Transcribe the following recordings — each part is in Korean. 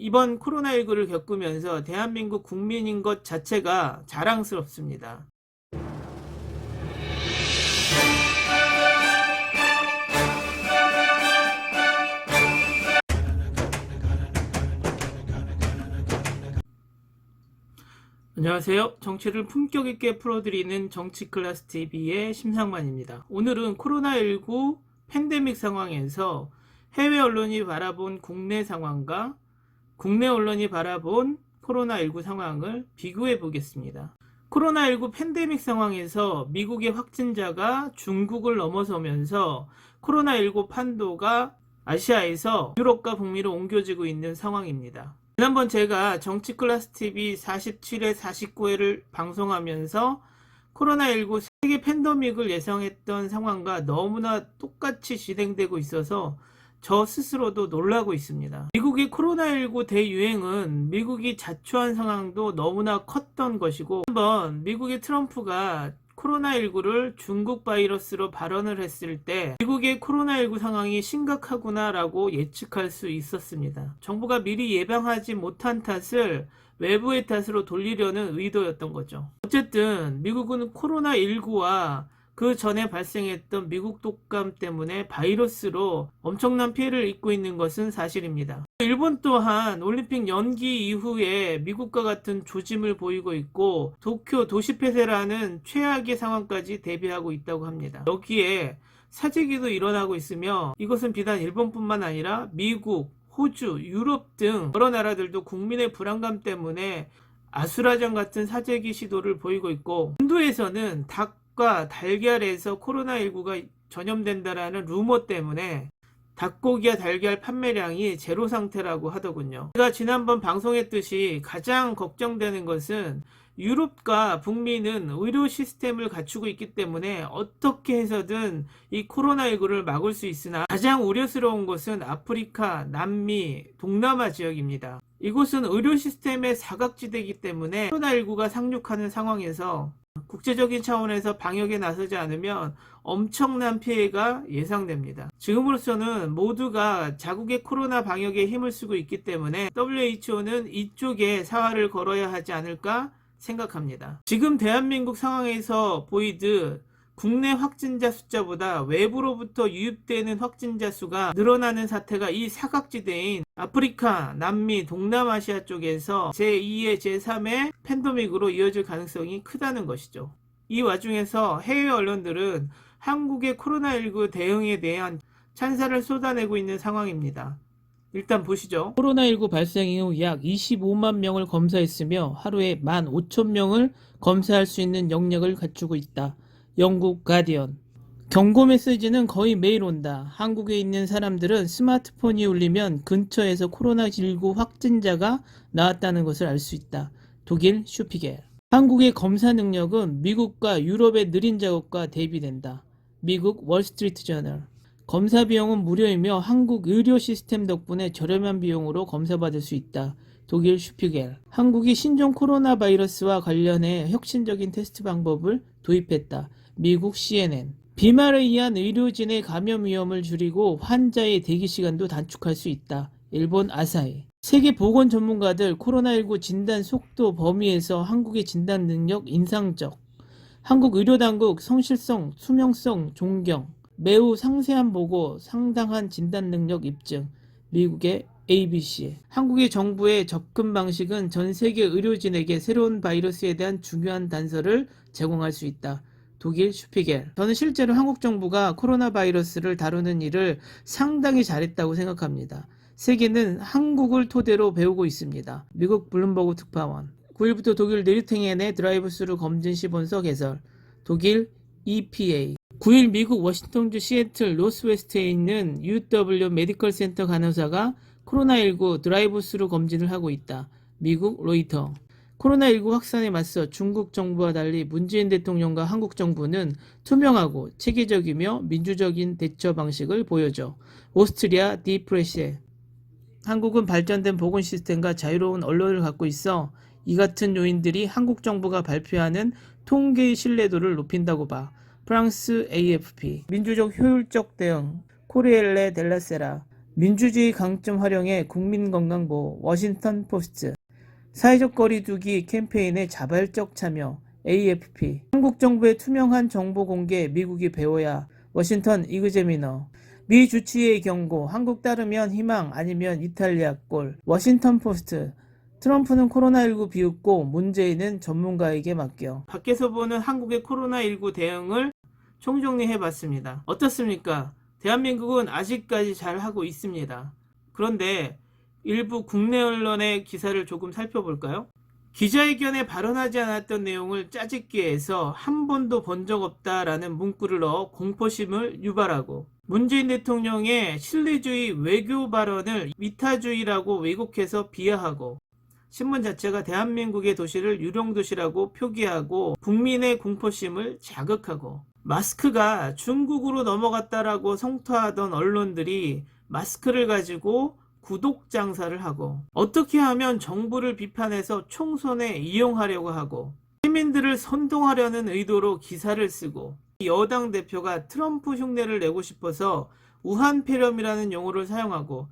이번 코로나19를 겪으면서 대한민국 국민인 것 자체가 자랑스럽습니다. 안녕하세요. 정치를 품격 있게 풀어드리는 정치클래스TV의 심상만입니다. 오늘은 코로나19 팬데믹 상황에서 해외 언론이 바라본 국내 상황과 국내 언론이 바라본 코로나19 상황을 비교해 보겠습니다. 코로나19 팬데믹 상황에서 미국의 확진자가 중국을 넘어서면서 코로나19 판도가 아시아에서 유럽과 북미로 옮겨지고 있는 상황입니다. 지난번 제가 정치클래스TV 47회 49회를 방송하면서 코로나19 세계 팬데믹을 예상했던 상황과 너무나 똑같이 진행되고 있어서 저 스스로도 놀라고 있습니다. 미국의 코로나19 대유행은 미국이 자초한 상황도 너무나 컸던 것이고, 한번 미국의 트럼프가 코로나19를 중국 바이러스로 발언을 했을 때 미국의 코로나19 상황이 심각하구나 라고 예측할 수 있었습니다. 정부가 미리 예방하지 못한 탓을 외부의 탓으로 돌리려는 의도였던 거죠. 어쨌든 미국은 코로나19와 그 전에 발생했던 미국 독감 때문에 바이러스로 엄청난 피해를 입고 있는 것은 사실입니다. 일본 또한 올림픽 연기 이후에 미국과 같은 조짐을 보이고 있고, 도쿄 도시 폐쇄라는 최악의 상황까지 대비하고 있다고 합니다. 여기에 사재기도 일어나고 있으며, 이것은 비단 일본뿐만 아니라 미국, 호주, 유럽 등 여러 나라들도 국민의 불안감 때문에 아수라장 같은 사재기 시도를 보이고 있고, 인도에서는 닭과 달걀에서 코로나19가 전염된다라는 루머 때문에 닭고기와 달걀 판매량이 제로 상태라고 하더군요. 제가 지난번 방송했듯이 가장 걱정되는 것은 유럽과 북미는 의료 시스템을 갖추고 있기 때문에 어떻게 해서든 이 코로나19를 막을 수 있으나, 가장 우려스러운 것은 아프리카, 남미, 동남아 지역입니다. 이곳은 의료 시스템의 사각지대이기 때문에 코로나19가 상륙하는 상황에서 국제적인 차원에서 방역에 나서지 않으면 엄청난 피해가 예상됩니다. 지금으로서는 모두가 자국의 코로나 방역에 힘을 쓰고 있기 때문에 WHO는 이쪽에 사활을 걸어야 하지 않을까 생각합니다. 지금 대한민국 상황에서 보이듯 국내 확진자 숫자보다 외부로부터 유입되는 확진자 수가 늘어나는 사태가 이 사각지대인 아프리카, 남미, 동남아시아 쪽에서 제2의 제3의 팬데믹으로 이어질 가능성이 크다는 것이죠. 이 와중에서 해외 언론들은 한국의 코로나19 대응에 대한 찬사를 쏟아내고 있는 상황입니다. 일단 보시죠. 코로나19 발생 이후 약 25만 명을 검사했으며 하루에 15,000명을 검사할 수 있는 역량을 갖추고 있다. 영국 가디언. 경고 메시지는 거의 매일 온다. 한국에 있는 사람들은 스마트폰이 울리면 근처에서 코로나19 확진자가 나왔다는 것을 알 수 있다. 독일 슈피겔. 한국의 검사 능력은 미국과 유럽의 느린 작업과 대비된다. 미국 월스트리트 저널. 검사 비용은 무료이며 한국 의료 시스템 덕분에 저렴한 비용으로 검사받을 수 있다. 독일 슈피겔. 한국이 신종 코로나 바이러스와 관련해 혁신적인 테스트 방법을 도입했다. 미국 CNN. 비말에 의한 의료진의 감염 위험을 줄이고 환자의 대기 시간도 단축할 수 있다. 일본 아사히. 세계 보건 전문가들 코로나19 진단 속도 범위에서 한국의 진단 능력 인상적. 한국 의료당국 성실성, 투명성 존경. 매우 상세한 보고 상당한 진단 능력 입증. 미국의 ABC. 한국의 정부의 접근 방식은 전 세계 의료진에게 새로운 바이러스에 대한 중요한 단서를 제공할 수 있다. 독일 슈피겔. 저는 실제로 한국 정부가 코로나 바이러스를 다루는 일을 상당히 잘했다고 생각합니다. 세계는 한국을 토대로 배우고 있습니다. 미국 블룸버그 특파원. 9일부터 독일 느리탱헨의 드라이브스루 검진 시본서 개설. 독일 EPA. 9일 미국 워싱턴주 시애틀 노스웨스트에 있는 UW 메디컬 센터 간호사가 코로나19 드라이브스루 검진을 하고 있다. 미국 로이터. 코로나19 확산에 맞서 중국 정부와 달리 문재인 대통령과 한국 정부는 투명하고 체계적이며 민주적인 대처 방식을 보여줘. 오스트리아 디프레시에. 한국은 발전된 보건 시스템과 자유로운 언론을 갖고 있어 이 같은 요인들이 한국 정부가 발표하는 통계의 신뢰도를 높인다고 봐. 프랑스 AFP. 민주적 효율적 대응. 코리엘레 델라세라. 민주주의 강점 활용해 국민건강보호 워싱턴 포스트. 사회적 거리 두기 캠페인에 자발적 참여 AFP. 한국 정부의 투명한 정보 공개 미국이 배워야 워싱턴 이그제미너. 미 주치의의 경고 한국 따르면 희망 아니면 이탈리아 꼴 워싱턴 포스트. 트럼프는 코로나19 비웃고 문재인은 전문가에게 맡겨. 밖에서 보는 한국의 코로나19 대응을 총정리해봤습니다. 어떻습니까? 대한민국은 아직까지 잘하고 있습니다. 그런데 일부 국내 언론의 기사를 조금 살펴볼까요? 기자회견에 발언하지 않았던 내용을 짜집기 해서 한 번도 본 적 없다라는 문구를 넣어 공포심을 유발하고, 문재인 대통령의 신뢰주의 외교 발언을 위타주의라고 왜곡해서 비하하고, 신문 자체가 대한민국의 도시를 유령도시라고 표기하고 국민의 공포심을 자극하고, 마스크가 중국으로 넘어갔다라고 성토하던 언론들이 마스크를 가지고 구독 장사를 하고, 어떻게 하면 정부를 비판해서 총선에 이용하려고 하고, 시민들을 선동하려는 의도로 기사를 쓰고, 여당 대표가 트럼프 흉내를 내고 싶어서 우한 폐렴이라는 용어를 사용하고,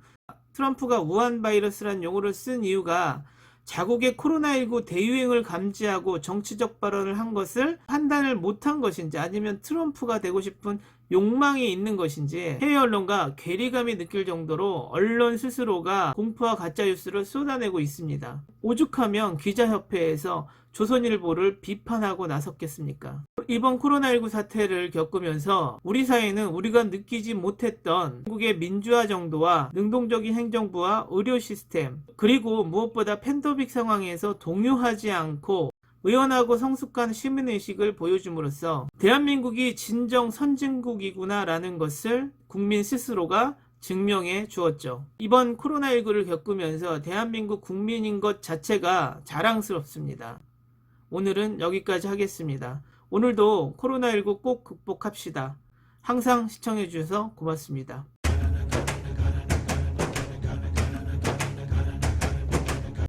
트럼프가 우한 바이러스라는 용어를 쓴 이유가 자국의 코로나19 대유행을 감지하고 정치적 발언을 한 것을 판단을 못한 것인지, 아니면 트럼프가 되고 싶은 욕망이 있는 것인지 해외 언론과 괴리감이 느낄 정도로 언론 스스로가 공포와 가짜뉴스를 쏟아내고 있습니다. 오죽하면 기자협회에서 조선일보를 비판하고 나섰겠습니까? 이번 코로나19 사태를 겪으면서 우리 사회는 우리가 느끼지 못했던 한국의 민주화 정도와 능동적인 행정부와 의료 시스템, 그리고 무엇보다 팬데믹 상황에서 동요하지 않고 의연하고 성숙한 시민의식을 보여줌으로써 대한민국이 진정 선진국이구나 라는 것을 국민 스스로가 증명해 주었죠. 이번 코로나19를 겪으면서 대한민국 국민인 것 자체가 자랑스럽습니다. 오늘은 여기까지 하겠습니다. 오늘도 코로나19 꼭 극복합시다. 항상 시청해 주셔서 고맙습니다.